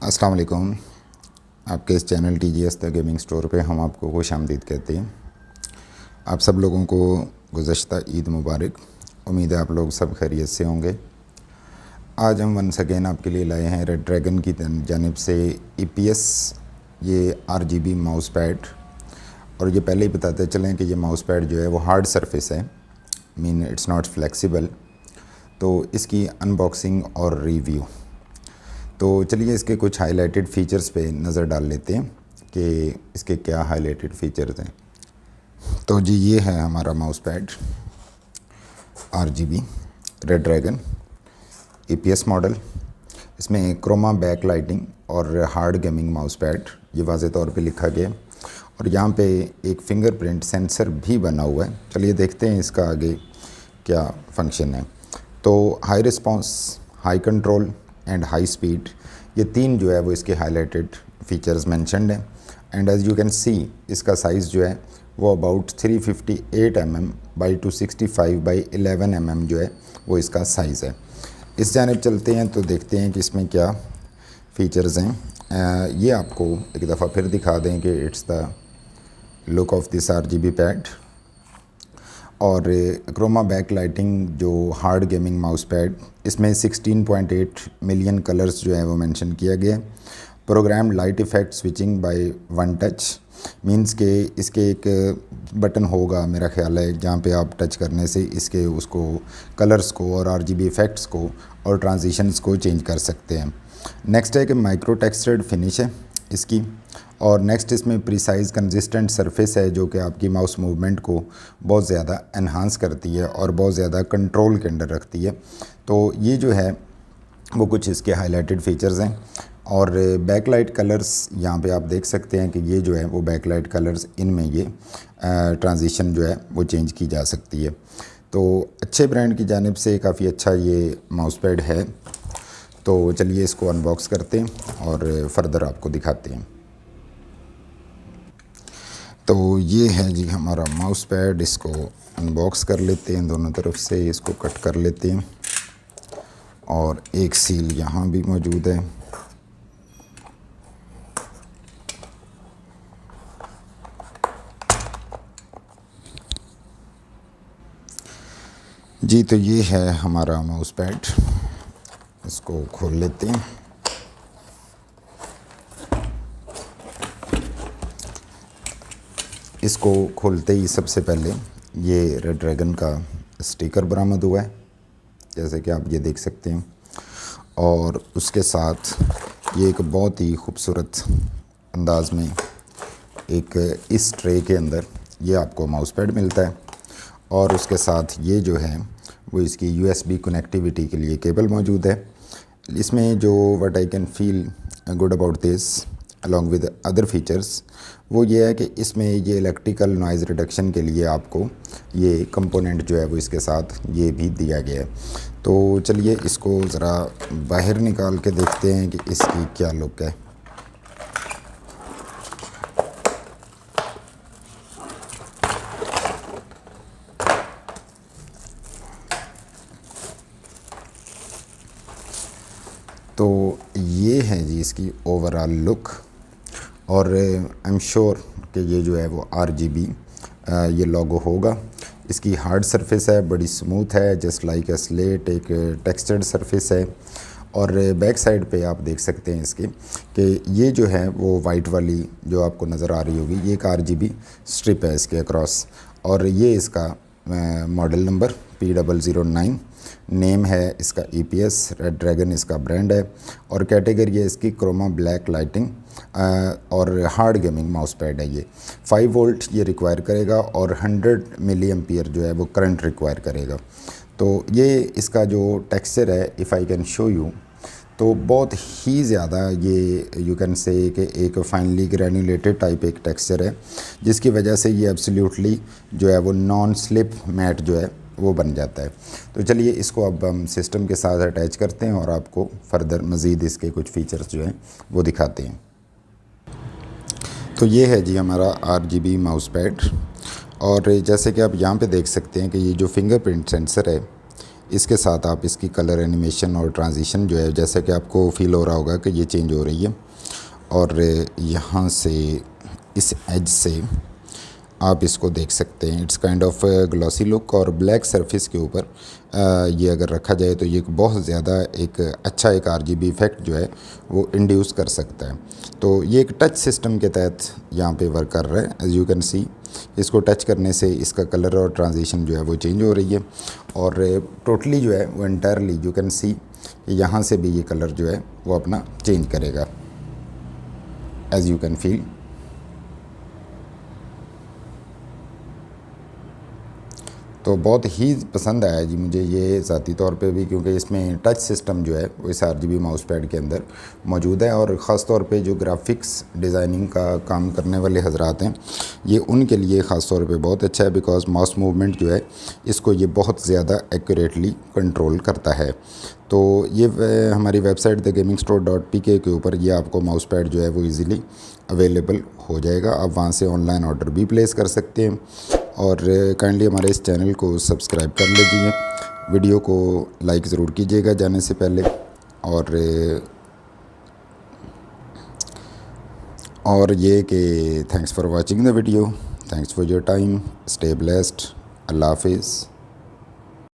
अस्सलाम वालेकुम। आपके इस channel TGS the gaming store पे हम आपको खुशामदीद कहते हैं। आप सब लोगों को गुज़श्ता ईद मुबारक। उम्मीद है आप लोग सब खैरियत से होंगे। आज हम वंस अगेन आपके लिए लाए हैं रेड ड्रैगन की जानिब से EPS ये RGB माउस पैड। और ये पहले ही बताते चलें कि ये माउस पैड जो है वो हार्ड सरफेस है, मीन इट्स नॉट फ्लेक्सिबल। तो इसकी अनबॉक्सिंग और रिव्यू, तो चलिए इसके कुछ हाइलाइटेड फ़ीचर्स पे नज़र डाल लेते हैं कि इसके क्या हाइलाइटेड फ़ीचर्स हैं। तो जी ये है हमारा mouse pad RGB red dragon EPS model. इसमें क्रोमा बैक लाइटिंग और हार्ड गेमिंग माउस पैड ये वाज़े तौर पे लिखा गया है। और यहाँ पे एक फिंगरप्रिंट सेंसर भी बना हुआ है। चलिए देखते हैं इसका आगे क्या फंक्शन है। तो high response, high control and high speed, ये तीन जो है वो इसके हाईलाइटेड फीचर्स मेंशन्ड हैं। And as you can see इसका साइज़ जो है वो about 358 mm by 265 by 11 mm जो है वो इसका साइज़ है। इस जानिब चलते हैं तो देखते हैं कि इसमें क्या फ़ीचर्स हैं। ये आपको एक दफ़ा फिर दिखा दें कि it's the look of this RGB pad. और क्रोमा बैक लाइटिंग जो हार्ड गेमिंग माउस पैड, इसमें 16.8 मिलियन कलर्स जो है वो मेंशन किया गया है। Program light effect switching by one touch, means के इसके एक बटन होगा मेरा ख्याल है जहाँ पे आप टच करने से इसके उसको कलर्स को और RGB इफ़ेक्ट्स को और ट्रांजिशंस को चेंज कर सकते हैं। नेक्स्ट है कि माइक्रो टेक्सचर्ड फिनिश है इसकी। और नेक्स्ट इसमें प्रिसाइज कंसिस्टेंट सरफेस है जो कि आपकी माउस मूवमेंट को बहुत ज़्यादा एनहांस करती है और बहुत ज़्यादा कंट्रोल के अंदर रखती है। तो ये जो है वो कुछ इसके हाइलाइटेड फ़ीचर्स हैं। और बैकलाइट कलर्स यहाँ पे आप देख सकते हैं कि ये जो है वो बैकलाइट कलर्स, इनमें ये ट्रांजिशन जो है वो चेंज की जा सकती है। तो अच्छे ब्रांड की जानिब से काफ़ी अच्छा ये माउस पैड है। तो चलिए इसको अनबॉक्स करते हैं और फर्दर आपको दिखाते हैं। तो ये है जी हमारा माउस पैड। इसको अनबॉक्स कर लेते हैं, दोनों तरफ से इसको कट कर लेते हैं। और एक सील यहाँ भी मौजूद है। जी तो ये है हमारा माउस पैड। इसको खोल लेते हैं। इसको खोलते ही सबसे पहले ये रेड ड्रैगन का स्टिकर बरामद हुआ है, जैसे कि आप ये देख सकते हैं। और उसके साथ ये एक बहुत ही खूबसूरत अंदाज में एक इस ट्रे के अंदर ये आपको माउस पैड मिलता है। और उसके साथ ये जो है वो इसकी USB कनेक्टिविटी के लिए केबल मौजूद है। इसमें जो what I can feel good about this along with other features वो ये है कि इसमें ये इलेक्ट्रिकल नॉइज़ रिडक्शन के लिए आपको ये कंपोनेंट जो है वो इसके साथ ये भी दिया गया है। तो चलिए इसको ज़रा बाहर निकाल के देखते हैं कि इसकी क्या लुक है। तो ये है जी इसकी ओवरऑल लुक। और आई एम श्योर कि ये जो है वो RGB ये लोगो होगा। इसकी हार्ड सरफेस है, बड़ी स्मूथ है, जस्ट लाइक ए स्लेट, एक टेक्सचर्ड सरफेस है। और बैक साइड पे आप देख सकते हैं इसके कि ये जो है वो वाइट वाली जो आपको नज़र आ रही होगी, ये एक RGB स्ट्रिप है इसके अक्रॉस। और ये इसका मॉडल नंबर P009, नेम है इसका EPS रेड ड्रैगन इसका ब्रांड है। और कैटेगरी है इसकी क्रोमा ब्लैक लाइटिंग और हार्ड गेमिंग माउस पैड है। ये 5 वोल्ट ये रिक्वायर करेगा और 100 मिली एम्पियर जो है वो करंट रिक्वायर करेगा। तो ये इसका जो टेक्सचर है, if I can show you, तो बहुत ही ज़्यादा ये यू कैन से कि एक फाइनली ग्रैन्युलेटेड टाइप एक टेक्सचर है, जिसकी वजह से ये एब्सोल्युटली जो है वो नॉन स्लिप मैट जो है वो बन जाता है। तो चलिए इसको अब हम सिस्टम के साथ अटैच करते हैं और आपको फर्दर मज़ीद इसके कुछ फ़ीचर्स जो हैं वो दिखाते हैं। तो ये है जी हमारा RGB माउस पैड। और जैसे कि आप यहाँ पे देख सकते हैं कि ये जो फिंगरप्रिंट सेंसर है इसके साथ आप इसकी कलर एनिमेशन और ट्रांजिशन जो है, जैसे कि आपको फील हो रहा होगा कि ये चेंज हो रही है। और यहाँ से इस एज से आप इसको देख सकते हैं, it's kind of glossy look. और ब्लैक सरफेस के ऊपर ये अगर रखा जाए तो ये बहुत ज़्यादा एक अच्छा एक RGB इफ़ेक्ट जो है वो इंड्यूस कर सकता है। तो ये एक टच सिस्टम के तहत यहाँ पे वर्क कर रहा है। एज यू कैन सी, इसको टच करने से इसका कलर और ट्रांजिशन जो है वो चेंज हो रही है। और टोटली जो है वो एंटायरली यू कैन सी यहाँ से भी ये कलर जो है वो अपना चेंज करेगा, एज यू कैन फील। तो बहुत ही पसंद आया जी मुझे ये ज़ाती तौर पे भी, क्योंकि इसमें टच सिस्टम जो है वो इस RGB माउस पैड के अंदर मौजूद है। और ख़ास तौर पे जो ग्राफिक्स डिज़ाइनिंग का काम करने वाले हजरात हैं, ये उनके लिए ख़ास तौर पे बहुत अच्छा है, बिकॉज माउस मूवमेंट जो है इसको ये बहुत ज़्यादा एक्यूरेटली कंट्रोल करता है। तो ये हमारी वेबसाइट thegamingstore.pk के ऊपर ये आपको माउस पैड जो है वो ईज़िली अवेलेबल हो जाएगा। आप वहाँ से ऑनलाइन ऑर्डर भी प्लेस कर सकते हैं। और काइंडली हमारे इस चैनल को सब्सक्राइब कर लीजिए, वीडियो को लाइक ज़रूर कीजिएगा जाने से पहले। और ये कि thanks for watching the video, thanks for your time, stay blessed, अल्लाह हाफिज़।